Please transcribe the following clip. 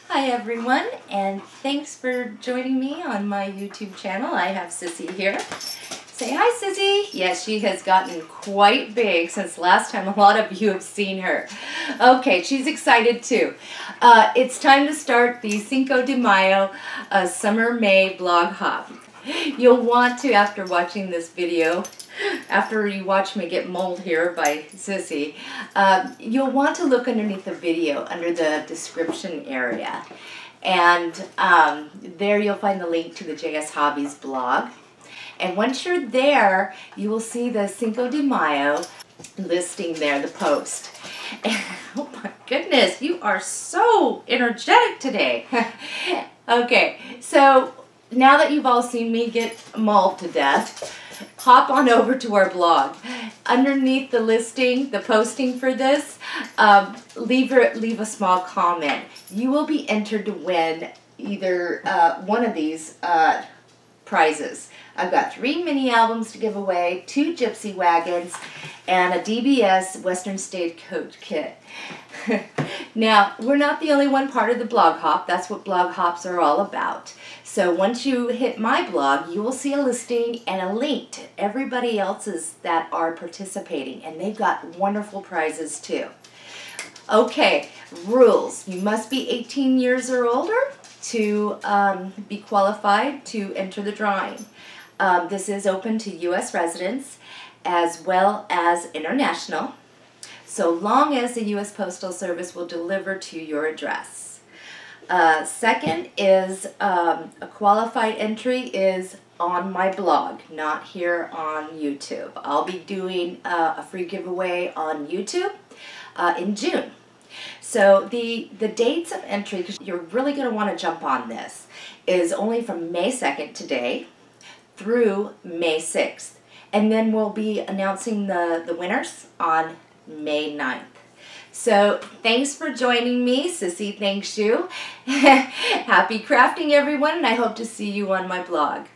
Hi everyone, and thanks for joining me on my YouTube channel. I have Sissy here. Say hi, Sissy. Yes, she has gotten quite big since last time a lot of you have seen her. Okay, she's excited too. It's time to start the Cinco de Mayo Summer May blog hop. You'll want to, after watching this video, after you watch me get mauled here by Sissy, you'll want to look underneath the video under the description area. And there you'll find the link to the JS Hobbies blog. And once you're there, you will see the Cinco de Mayo listing there, the post. And, oh my goodness, you are so energetic today. Okay, so now that you've all seen me get mauled to death, hop on over to our blog. Underneath the listing, the posting for this, leave a small comment. You will be entered to win either one of these prizes. I've got 3 mini albums to give away, 2 Gypsy Wagons, and a DBS Western Stagecoach kit. Now, we're not the only one part of the blog hop. That's what blog hops are all about. So once you hit my blog, you will see a listing and a link to everybody else's that are participating, and they've got wonderful prizes too. Okay, rules. You must be 18 years or older to be qualified to enter the drawing. This is open to U.S. residents as well as international, so long as the U.S. Postal Service will deliver to your address. Second is a qualified entry is on my blog, not here on YouTube. I'll be doing a free giveaway on YouTube in June. So the dates of entry, because you're really going to want to jump on this, is only from May 2nd today through May 6th. And then we'll be announcing the winners on May 9th. So thanks for joining me. Sissy thanks you. Happy crafting, everyone, and I hope to see you on my blog.